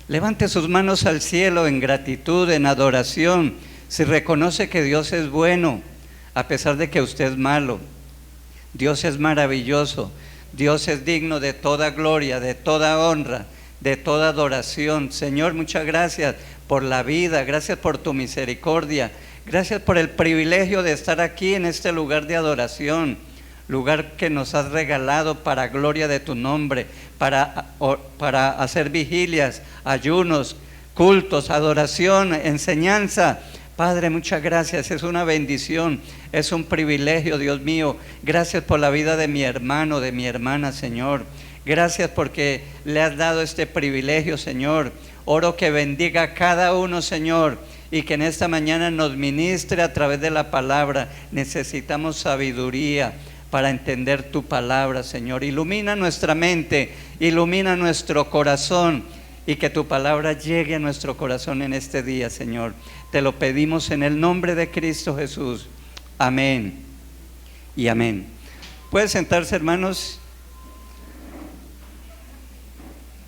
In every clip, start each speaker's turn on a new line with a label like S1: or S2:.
S1: Levante sus manos al cielo en gratitud, en adoración. Si reconoce que Dios es bueno, a pesar de que usted es malo. Dios es maravilloso. Dios es digno de toda gloria, de toda honra, de toda adoración. Señor, muchas gracias por la vida, gracias por tu misericordia, gracias por el privilegio de estar aquí en este lugar de adoración, lugar que nos has regalado para gloria de tu nombre, para hacer vigilias, ayunos, cultos, adoración, enseñanza. Padre, muchas gracias, es una bendición, es un privilegio, Dios mío. Gracias por la vida de mi hermano, de mi hermana, Señor. Gracias porque le has dado este privilegio, Señor. Oro que bendiga a cada uno, Señor, y que en esta mañana nos ministre a través de la palabra. Necesitamos sabiduría para entender tu palabra, Señor. Ilumina nuestra mente, ilumina nuestro corazón, y que tu palabra llegue a nuestro corazón en este día, Señor. Te lo pedimos en el nombre de Cristo Jesús. Amén y amén. ¿Pueden sentarse, hermanos?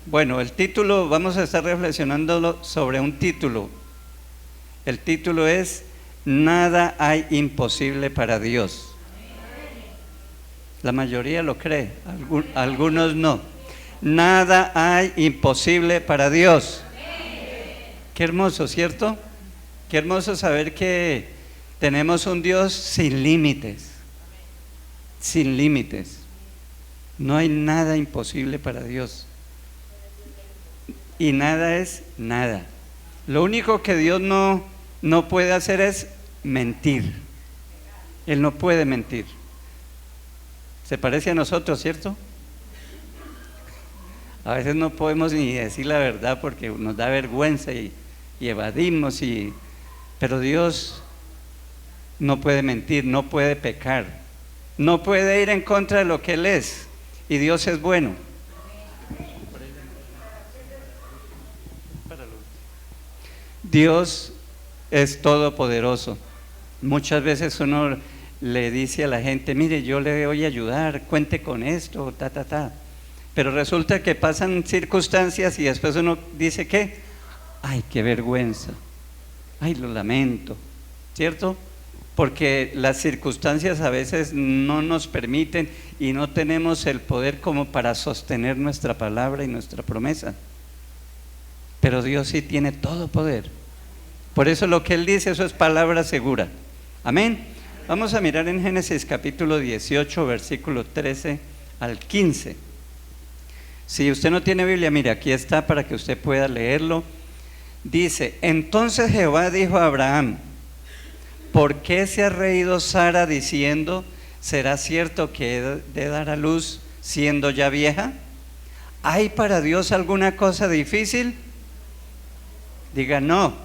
S1: Bueno, el título, vamos a estar reflexionando sobre un título. El título es: Nada hay imposible para Dios. La mayoría lo cree, algunos no. Nada hay imposible para Dios. Qué hermoso, ¿cierto? Qué hermoso saber que tenemos un Dios sin límites. Sin límites. No hay nada imposible para Dios. Y nada es nada. Lo único que Dios no puede hacer es mentir. Él no puede mentir. Se parece a nosotros, ¿cierto? A veces no podemos ni decir la verdad porque nos da vergüenza y evadimos, pero Dios no puede mentir, no puede pecar, no puede ir en contra de lo que Él es, y Dios es bueno. Dios es todopoderoso. Muchas veces uno le dice a la gente: mire, yo le voy a ayudar, cuente con esto, pero resulta que pasan circunstancias y después uno dice: ¿qué? Ay, qué vergüenza, ay, lo lamento, ¿cierto? Porque las circunstancias a veces no nos permiten y no tenemos el poder como para sostener nuestra palabra y nuestra promesa. Pero Dios sí tiene todo poder. Por eso lo que Él dice, eso es palabra segura. Amén. Vamos a mirar en Génesis capítulo 18, versículo 13 al 15. Si usted no tiene Biblia, mire, aquí está para que usted pueda leerlo. Dice: entonces Jehová dijo a Abraham: ¿por qué se ha reído Sara diciendo: ¿será cierto que he de dar a luz siendo ya vieja? ¿Hay para Dios alguna cosa difícil? Diga no.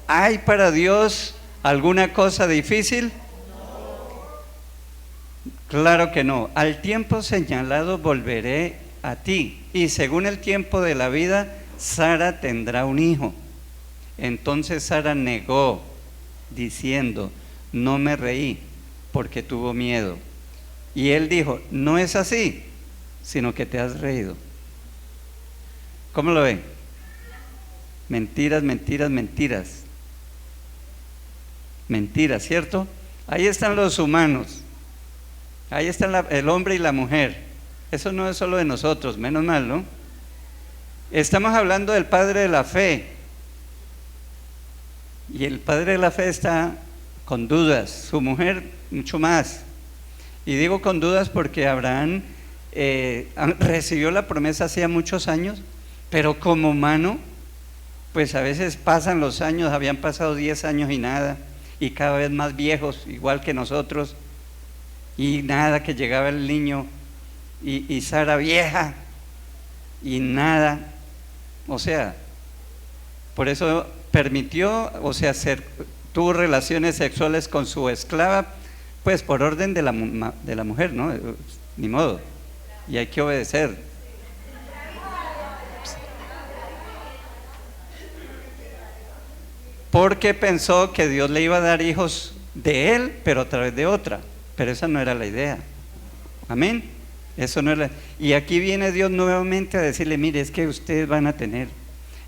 S1: ¿Hay para Dios alguna cosa difícil? Claro que no. Al tiempo señalado volveré a ti, y según el tiempo de la vida, Sara tendrá un hijo. Entonces Sara negó, diciendo: no me reí, porque tuvo miedo. Y él dijo: no es así, sino que te has reído. ¿Cómo lo ven? Mentiras, mentiras, mentiras. Mentiras, ¿cierto? Ahí están los humanos. Ahí están el hombre y la mujer. Eso no es solo de nosotros, menos mal, ¿no? Estamos hablando del padre de la fe. Y el padre de la fe está con dudas, su mujer mucho más. Y digo con dudas porque Abraham recibió la promesa hacía muchos años, pero como humano, pues a veces pasan los años, habían pasado 10 años y nada, y cada vez más viejos, igual que nosotros, y nada, que llegaba el niño, y Sara vieja, y nada. O sea, por eso permitió, tuvo relaciones sexuales con su esclava, pues por orden de la mujer, ¿no? Ni modo, y hay que obedecer. Porque pensó que Dios le iba a dar hijos de él, pero a través de otra. Pero esa no era la idea. Amén. Eso no era. Y aquí viene Dios nuevamente a decirle: mire, es que ustedes van a tener.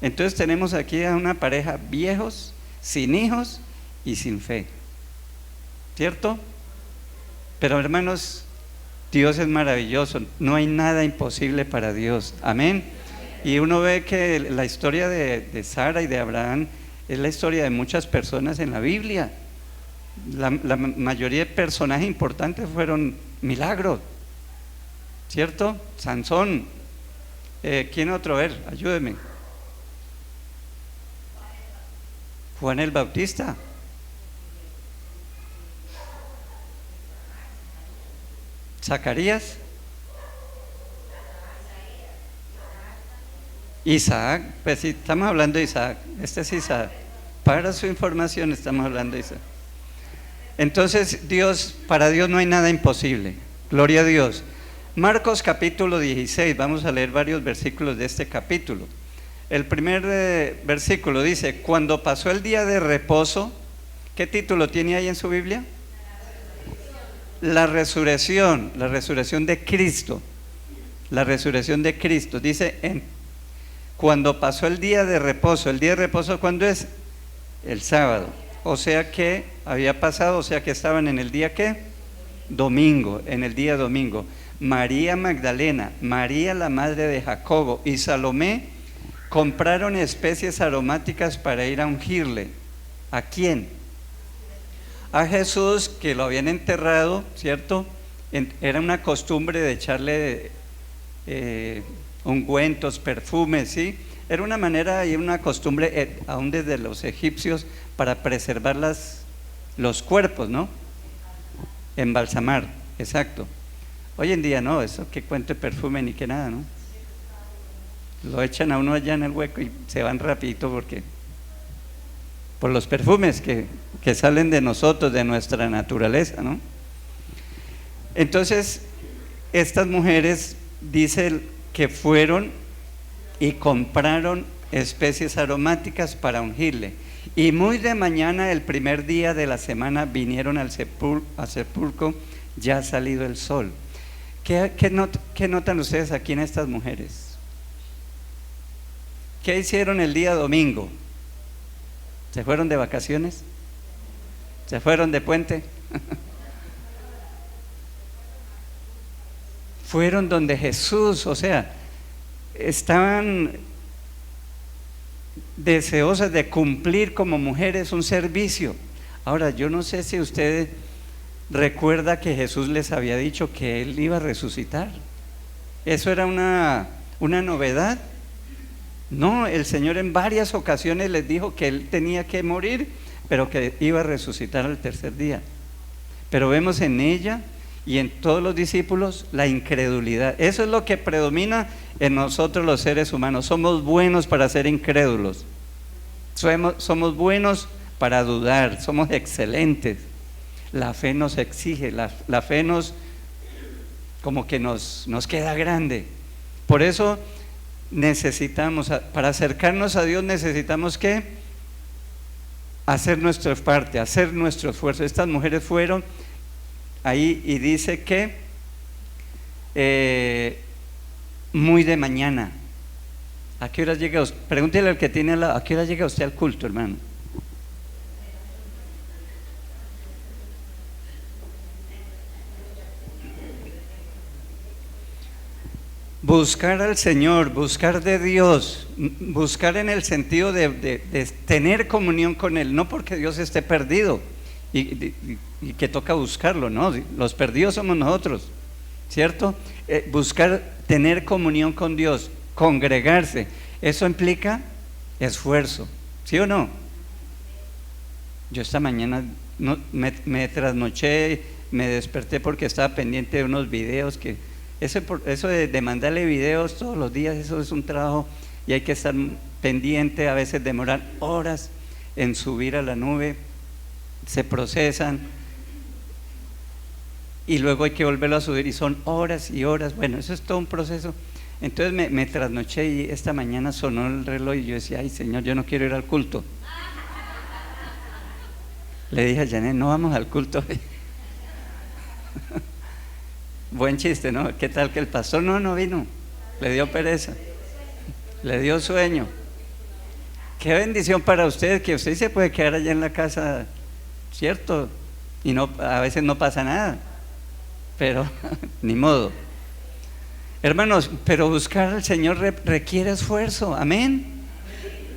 S1: Entonces tenemos aquí a una pareja viejos, sin hijos y sin fe, ¿cierto? Pero hermanos, Dios es maravilloso, no hay nada imposible para Dios, amén. Y uno ve que la historia de Sara y de Abraham es la historia de muchas personas en la Biblia. La mayoría de personajes importantes fueron milagros, ¿cierto? Sansón, ¿quién otro? A ver, ayúdeme. Juan el Bautista. Zacarías. Isaac, pues sí, estamos hablando de Isaac, este es Isaac. Para su información estamos hablando de Isaac. Entonces, para Dios no hay nada imposible. Gloria a Dios. Marcos capítulo 16, vamos a leer varios versículos de este capítulo. El primer versículo dice: cuando pasó el día de reposo, ¿qué título tiene ahí en su Biblia? La resurrección de Cristo. La resurrección de Cristo. Dice, cuando pasó el día de reposo. ¿El día de reposo cuándo es? El sábado. O sea que había pasado, o sea que estaban en el día ¿qué? Domingo, en el día domingo. María Magdalena, María la madre de Jacobo y Salomé compraron especies aromáticas para ir a ungirle. ¿A quién? A Jesús, que lo habían enterrado, ¿cierto? Era una costumbre de echarle ungüentos, perfumes, ¿sí? Era una manera y una costumbre aún desde los egipcios para preservar los cuerpos, ¿no? Embalsamar, exacto. Hoy en día no, eso que cuente perfume ni que nada, ¿no? Lo echan a uno allá en el hueco y se van rapidito por los perfumes que salen de nosotros, de nuestra naturaleza, ¿no? Entonces, estas mujeres dicen que fueron y compraron especies aromáticas para ungirle. Y muy de mañana, el primer día de la semana, vinieron al sepulcro ya salido el sol. ¿Qué notan ustedes aquí en estas mujeres? ¿Qué hicieron el día domingo? ¿Se fueron de vacaciones? ¿Se fueron de puente? Fueron donde Jesús, o sea, estaban deseosas de cumplir como mujeres un servicio. Ahora, yo no sé si usted recuerda que Jesús les había dicho que Él iba a resucitar. ¿Eso era una novedad? No, el Señor en varias ocasiones les dijo que Él tenía que morir, pero que iba a resucitar al tercer día. Pero vemos en ella y en todos los discípulos la incredulidad. Eso es lo que predomina en nosotros los seres humanos. Somos buenos para ser incrédulos. Somos buenos para dudar, somos excelentes. La fe nos exige, la fe como que nos queda grande. Por eso necesitamos, para acercarnos a Dios necesitamos ¿qué? Hacer nuestra parte, hacer nuestro esfuerzo. Estas mujeres fueron ahí y dice que muy de mañana. ¿A qué hora llega usted? Pregúntele al que tiene ¿a qué hora llega usted al culto, hermano? Buscar al Señor, buscar de Dios, buscar en el sentido de tener comunión con Él, no porque Dios esté perdido y que toca buscarlo, no, los perdidos somos nosotros, ¿cierto? Buscar tener comunión con Dios, congregarse, eso implica esfuerzo, ¿sí o no? Yo esta mañana me trasnoché, me desperté porque estaba pendiente de unos videos que eso de mandarle videos todos los días, eso es un trabajo y hay que estar pendiente, a veces demorar horas en subir a la nube, se procesan y luego hay que volverlo a subir y son horas y horas, bueno, eso es todo un proceso. Entonces me trasnoché y esta mañana sonó el reloj y yo decía, ay Señor, yo no quiero ir al culto. Le dije a Janet, no vamos al culto. Buen chiste, ¿no? ¿Qué tal que el pastor no vino? Le dio pereza, le dio sueño. Qué bendición para usted, que usted se puede quedar allá en la casa, ¿cierto? Y no, a veces no pasa nada, pero ni modo. Hermanos, pero buscar al Señor requiere esfuerzo, amén.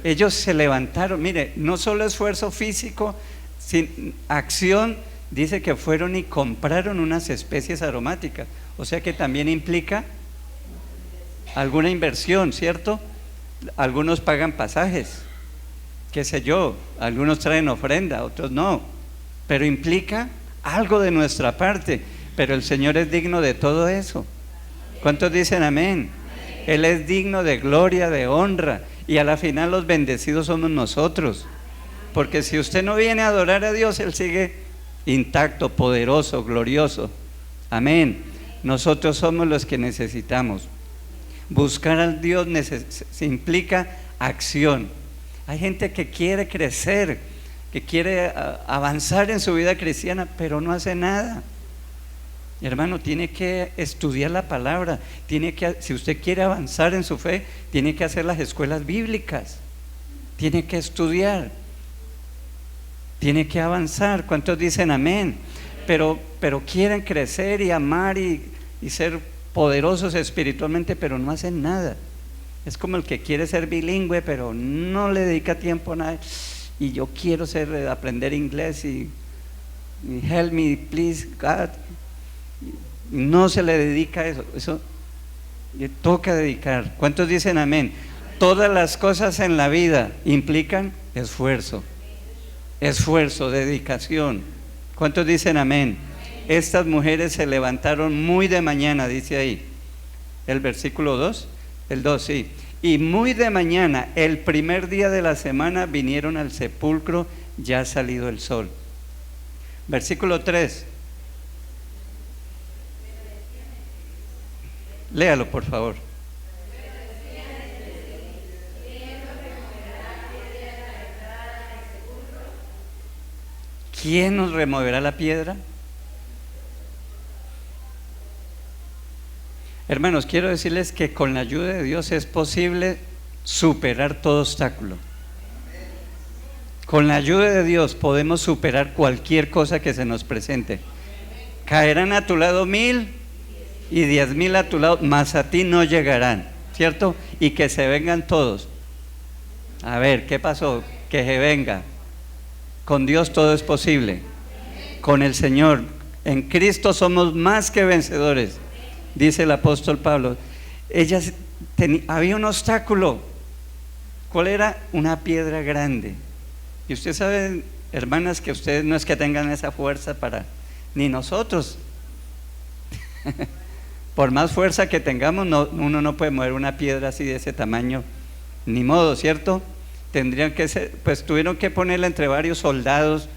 S1: Ellos se levantaron, mire, no solo esfuerzo físico, sin acción, dice que fueron y compraron unas especies aromáticas, o sea que también implica alguna inversión, ¿cierto? Algunos pagan pasajes, qué sé yo, algunos traen ofrenda, otros no, pero implica algo de nuestra parte, pero el Señor es digno de todo eso. ¿Cuántos dicen amén? Él es digno de gloria, de honra, y a la final los bendecidos somos nosotros, porque si usted no viene a adorar a Dios, Él sigue intacto, poderoso, glorioso, amén. Nosotros somos los que necesitamos. Buscar al Dios implica acción. Hay gente que quiere crecer, que quiere avanzar en su vida cristiana, pero no hace nada. Hermano, tiene que estudiar la palabra, si usted quiere avanzar en su fe, tiene que hacer las escuelas bíblicas, tiene que estudiar, tiene que avanzar. ¿Cuántos dicen amén? Pero quieren crecer y amar y ser poderosos espiritualmente, pero no hacen nada. Es como el que quiere ser bilingüe, pero no le dedica tiempo a nada. Y yo quiero aprender inglés y help me, please, God. No se le dedica a eso le toca dedicar. ¿Cuántos dicen amén? Todas las cosas en la vida implican esfuerzo, dedicación. ¿Cuántos dicen amén? Estas mujeres se levantaron muy de mañana, dice ahí, el versículo 2, el 2, sí. Y muy de mañana, el primer día de la semana, vinieron al sepulcro ya salido el sol. Versículo 3. Léalo, por favor. ¿Quién nos removerá la piedra? Hermanos, quiero decirles que con la ayuda de Dios es posible superar todo obstáculo. Con la ayuda de Dios podemos superar cualquier cosa que se nos presente. Caerán a tu lado 1000 y 10,000 a tu lado, mas a ti no llegarán, ¿cierto? Y que se vengan todos. A ver, ¿qué pasó? Que se venga. Con Dios todo es posible. Con el Señor, en Cristo somos más que vencedores, dice el apóstol Pablo. Había un obstáculo. ¿Cuál era? Una piedra grande. Y usted sabe, hermanas, que ustedes no es que tengan esa fuerza ni nosotros. Por más fuerza que tengamos, uno no puede mover una piedra así de ese tamaño, ni modo, ¿cierto? Tuvieron que ponerla entre varios soldados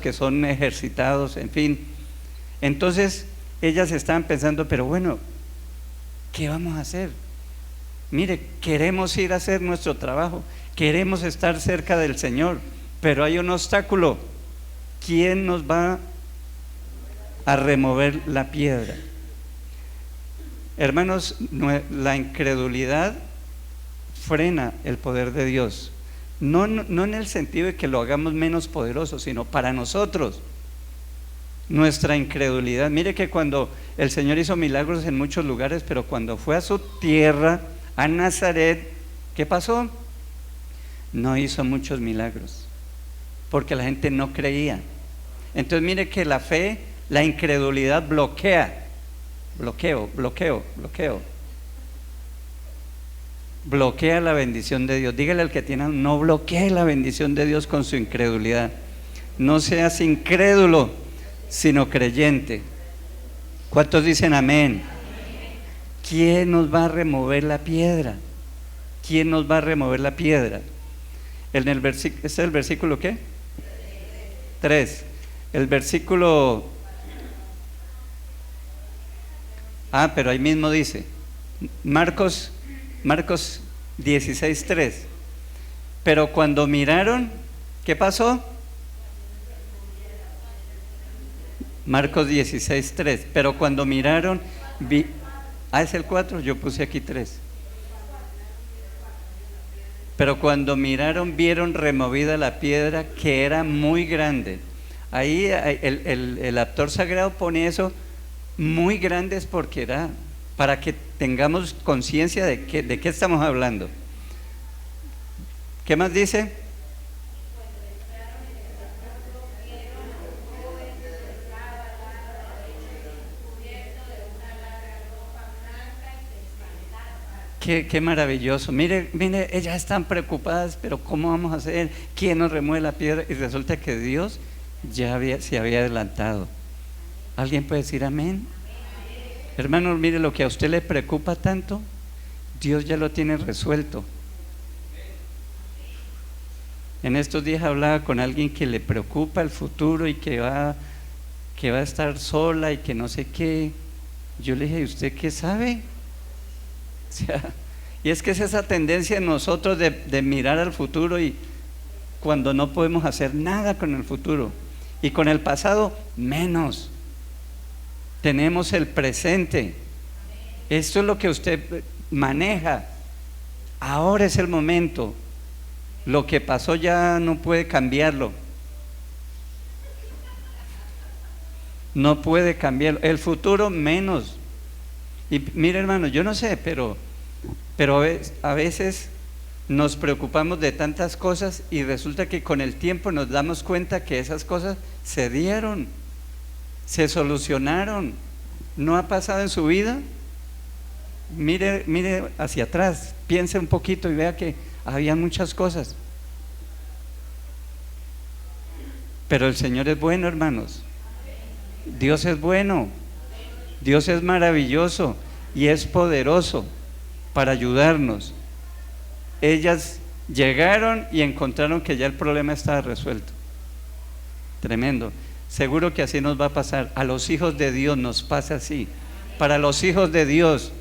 S1: que son ejercitados, en fin. Entonces ellas estaban pensando, pero bueno, ¿qué vamos a hacer? Mire, queremos ir a hacer nuestro trabajo, queremos estar cerca del Señor, pero hay un obstáculo. ¿Quién nos va a remover la piedra? Hermanos, la incredulidad frena el poder de Dios, no en el sentido de que lo hagamos menos poderoso, sino para nosotros, nuestra incredulidad. Mire que cuando el Señor hizo milagros en muchos lugares, pero cuando fue a su tierra, a Nazaret, ¿qué pasó? No hizo muchos milagros, porque la gente no creía. Entonces mire que la fe, la incredulidad bloquea la bendición de Dios. Dígale al que tiene, no bloquee la bendición de Dios con su incredulidad. No seas incrédulo, sino creyente. ¿Cuántos dicen amén? ¿Quién nos va a remover la piedra? ¿Quién nos va a remover la piedra? ¿Este es el versículo qué? 3. El versículo... pero ahí mismo dice, Marcos 16:3. Pero cuando miraron, ¿qué pasó? Marcos 16:3. Pero cuando miraron, es el 4, yo puse aquí 3. Pero cuando miraron, vieron removida la piedra, que era muy grande. Ahí el actor sagrado pone eso, muy grande, es porque era para que tengamos conciencia de qué estamos hablando. ¿Qué más dice? Qué maravilloso. Mire, ellas están preocupadas, pero ¿cómo vamos a hacer? ¿Quién nos remueve la piedra? Y resulta que Dios ya se había adelantado. ¿Alguien puede decir amén? Hermanos, mire, lo que a usted le preocupa tanto, Dios ya lo tiene resuelto. En estos días hablaba con alguien que le preocupa el futuro y que va a estar sola y que no sé qué. Yo le dije, ¿y usted qué sabe? O sea, y es que es esa tendencia en nosotros de mirar al futuro, y cuando no podemos hacer nada con el futuro, y con el pasado menos. Tenemos el presente. Esto es lo que usted maneja. Ahora es el momento. Lo que pasó ya no puede cambiarlo. No puede cambiarlo. El futuro menos. Y mire, hermano, yo no sé, pero a veces nos preocupamos de tantas cosas y resulta que con el tiempo nos damos cuenta que esas cosas se dieron, se solucionaron. ¿No ha pasado en su vida? Mire hacia atrás, piense un poquito y vea que había muchas cosas. Pero el Señor es bueno, hermanos. Dios es bueno. Dios es maravilloso y es poderoso para ayudarnos. Ellas llegaron y encontraron que ya el problema estaba resuelto. Tremendo. Seguro que así nos va a pasar. A los hijos de Dios nos pasa así. Para los hijos de Dios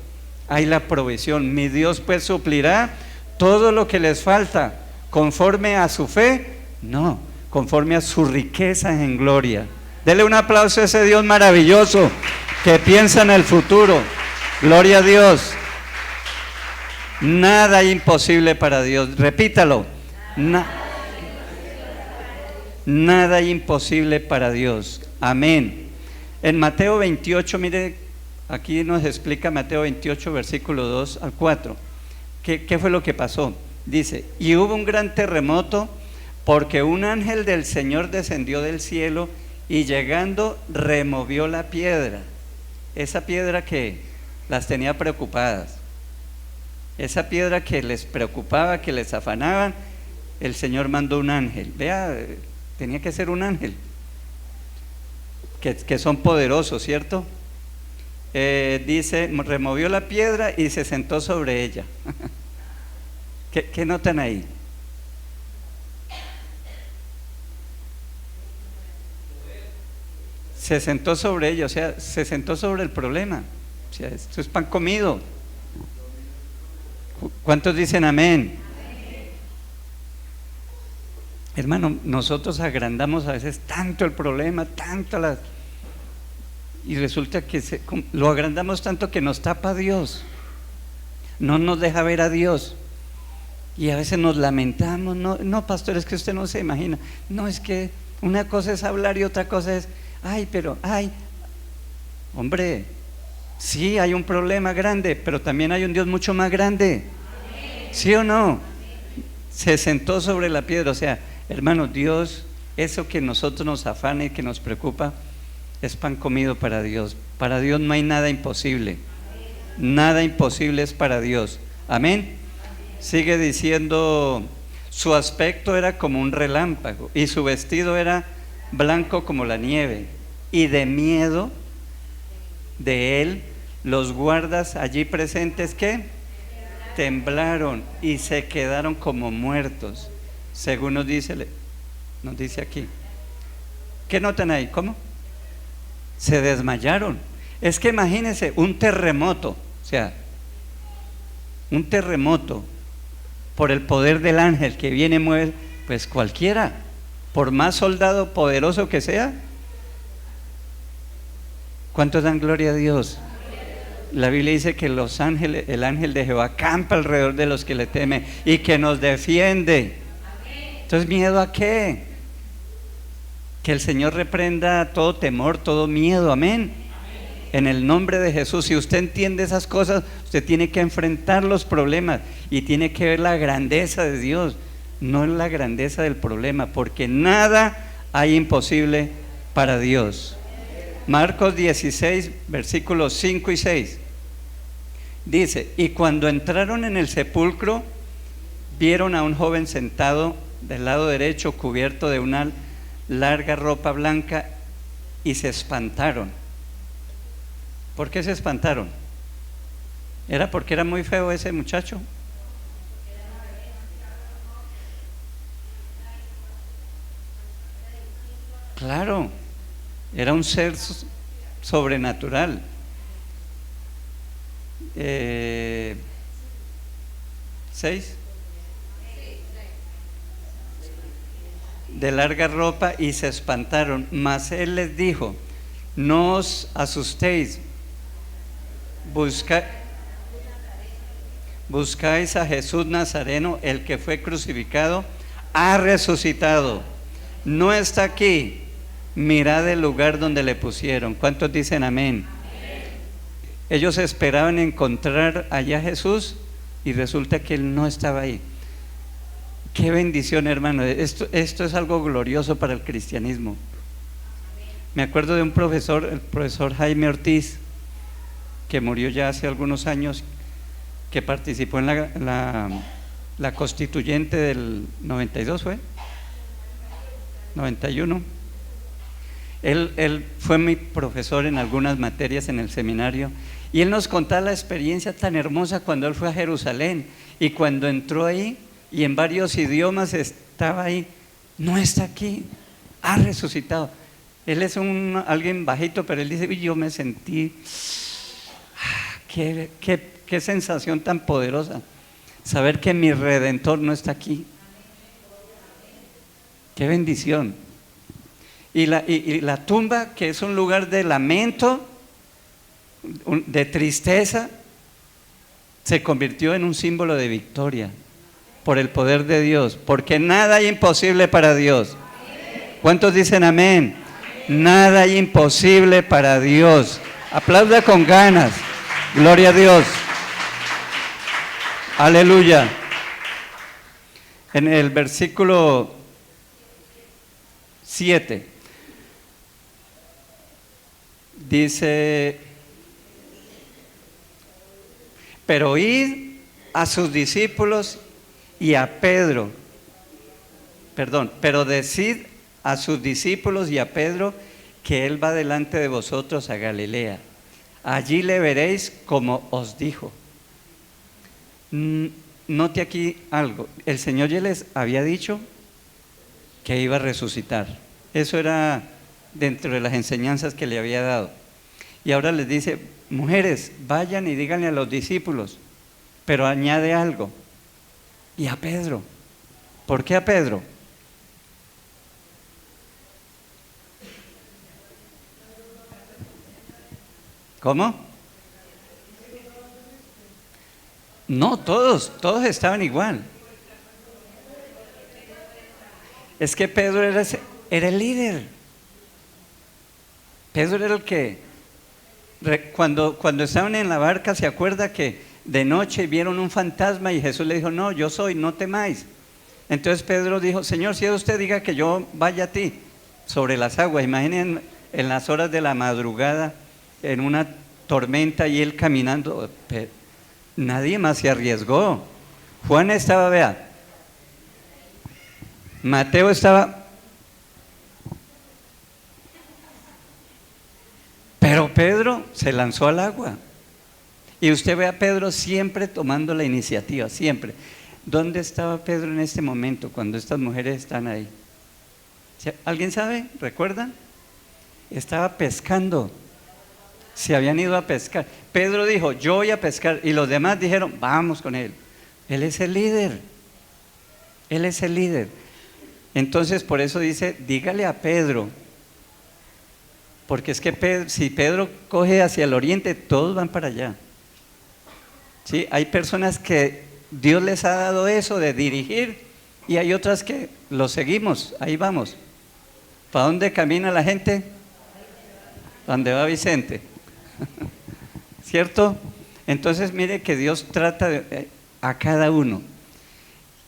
S1: hay la provisión. Mi Dios pues suplirá todo lo que les falta, conforme a su fe, no, conforme a su riqueza en gloria. Dele un aplauso a ese Dios maravilloso que piensa en el futuro. Gloria a Dios. Nada imposible para Dios. Repítalo. Nada imposible para Dios. Amén. En Mateo 28, mire, aquí nos explica Mateo 28, versículo 2 al 4. ¿Qué fue lo que pasó? Dice, y hubo un gran terremoto, porque un ángel del Señor descendió del cielo y llegando removió la piedra. Esa piedra que las tenía preocupadas, esa piedra que les preocupaba, que les afanaban, el Señor mandó un ángel. Vea, tenía que ser un ángel, que son poderosos, ¿cierto? Dice, removió la piedra y se sentó sobre ella. ¿Qué notan ahí? Se sentó sobre ella, o sea, se sentó sobre el problema. O sea, esto es pan comido. ¿Cuántos dicen amén? Hermano, nosotros agrandamos a veces tanto el problema, y resulta que lo agrandamos tanto que nos tapa a Dios, no nos deja ver a Dios, y a veces nos lamentamos. No, pastor, es que usted no se imagina. No, es que una cosa es hablar y otra cosa es, hombre, sí hay un problema grande, pero también hay un Dios mucho más grande. ¿Sí o no? Se sentó sobre la piedra. O sea, hermano, Dios, eso que nosotros nos afana y que nos preocupa, es pan comido para Dios. Para Dios no hay nada imposible. Nada imposible es para Dios. Amén. Sigue diciendo, su aspecto era como un relámpago y su vestido era blanco como la nieve, y de miedo de él los guardas allí presentes, ¿qué? Temblaron y se quedaron como muertos, según nos dice aquí. ¿Qué notan ahí? ¿Cómo? Se desmayaron. Es que imagínense un terremoto, o sea, un terremoto por el poder del ángel que viene y mueve, pues cualquiera, por más soldado poderoso que sea. ¿Cuántos dan gloria a Dios? La Biblia dice que los ángeles, el ángel de Jehová campa alrededor de los que le temen y que nos defiende. Entonces, ¿miedo a qué? Que el Señor reprenda todo temor, todo miedo, amén. En el nombre de Jesús. Si usted entiende esas cosas, usted tiene que enfrentar los problemas y tiene que ver la grandeza de Dios, no la grandeza del problema, porque nada hay imposible para Dios. Marcos 16, versículos 5 y 6 dice: y cuando entraron en el sepulcro, vieron a un joven sentado del lado derecho, cubierto de una larga ropa blanca, y se espantaron. ¿Por qué se espantaron? ¿Era porque era muy feo ese muchacho? Claro, era un ser sobrenatural. 6 de larga ropa, y se espantaron. Mas él les dijo: no os asustéis, buscáis a Jesús Nazareno, el que fue crucificado, ha resucitado, no está aquí, mirad el lugar donde le pusieron. ¿Cuántos dicen amén? Ellos esperaban encontrar allá a Jesús y resulta que Él no estaba ahí. Qué bendición, hermano. Esto es algo glorioso para el cristianismo. Me acuerdo de un profesor, el profesor Jaime Ortiz, que murió ya hace algunos años, que participó en la constituyente del 92, ¿fue? 91. Él fue mi profesor en algunas materias en el seminario, y él nos contaba la experiencia tan hermosa cuando él fue a Jerusalén, y cuando entró ahí y en varios idiomas estaba ahí: no está aquí, ha resucitado. Él es alguien bajito, pero él dice: uy, yo me sentí, qué sensación tan poderosa, saber que mi Redentor no está aquí. Qué bendición. Y la tumba, que es un lugar de lamento, de tristeza, se convirtió en un símbolo de victoria por el poder de Dios, porque nada hay imposible para Dios. ¿Cuántos dicen amén? Nada hay imposible para Dios. Aplauda con ganas. Gloria a Dios. Aleluya. En el versículo 7 dice: pero id a sus discípulos y a Pedro, pero decid a sus discípulos y a Pedro que él va delante de vosotros a Galilea, allí le veréis como os dijo. Note aquí algo: el Señor ya les había dicho que iba a resucitar. Eso era dentro de las enseñanzas que le había dado. Y ahora les dice: mujeres, vayan y díganle a los discípulos, pero añade algo: y a Pedro. ¿Por qué a Pedro? ¿Cómo? No, todos estaban igual. Es que Pedro era el líder. Pedro era el que, cuando estaban en la barca, ¿se acuerda que de noche vieron un fantasma y Jesús le dijo: no, yo soy, no temáis? Entonces Pedro dijo: Señor, si usted diga que yo vaya a ti sobre las aguas. Imaginen en las horas de la madrugada, en una tormenta, y él caminando. Nadie más se arriesgó. Juan estaba, vea, Mateo estaba, pero Pedro se lanzó al agua. Y usted ve a Pedro siempre tomando la iniciativa, siempre. ¿Dónde estaba Pedro en este momento cuando estas mujeres están ahí? ¿Alguien sabe? ¿Recuerdan? Estaba pescando. Se habían ido a pescar. Pedro dijo: yo voy a pescar, y los demás dijeron: vamos con él. Él es el líder. Él es el líder. Entonces, por eso dice: dígale a Pedro, porque es que si Pedro coge hacia el oriente, todos van para allá. ¿Sí? Hay personas que Dios les ha dado eso de dirigir y hay otras que lo seguimos, ahí vamos. ¿Para dónde camina la gente? ¿Dónde va Vicente? ¿Cierto? Entonces mire que Dios trata a cada uno.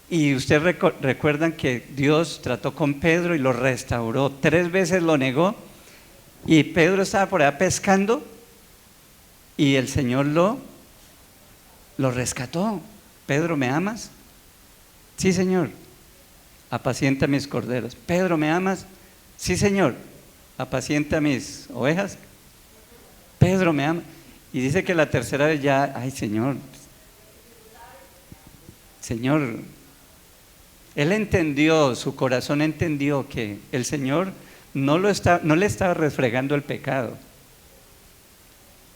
S1: Y ustedes recuerdan que Dios trató con Pedro y lo restauró. 3 veces lo negó y Pedro estaba por allá pescando y el Señor lo rescató. Pedro, ¿me amas? Sí, Señor. Apacienta mis corderos. Pedro, ¿me amas? Sí, Señor. Apacienta mis ovejas. Pedro, ¿me ama? Y dice que la tercera vez ya, ay, Señor, él entendió, su corazón entendió que el Señor no le estaba refregando el pecado,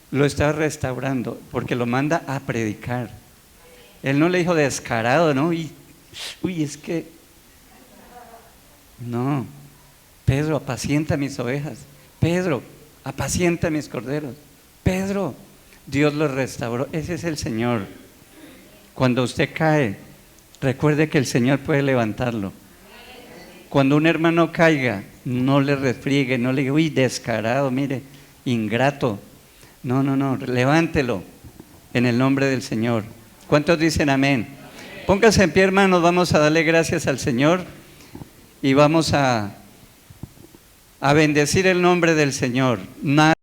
S1: lo estaba restaurando, porque lo manda a predicar. Él no le dijo descarado, ¿no? Uy, es que, no, Pedro, apacienta mis ovejas. Pedro, apacienta mis corderos. Pedro, Dios lo restauró. Ese es el Señor. Cuando usted cae, recuerde que el Señor puede levantarlo. Cuando un hermano caiga, no le refriegue, no le diga, uy, descarado, mire, ingrato. No, levántelo en el nombre del Señor. ¿Cuántos dicen amén? Póngase en pie, hermanos, vamos a darle gracias al Señor y vamos a bendecir el nombre del Señor.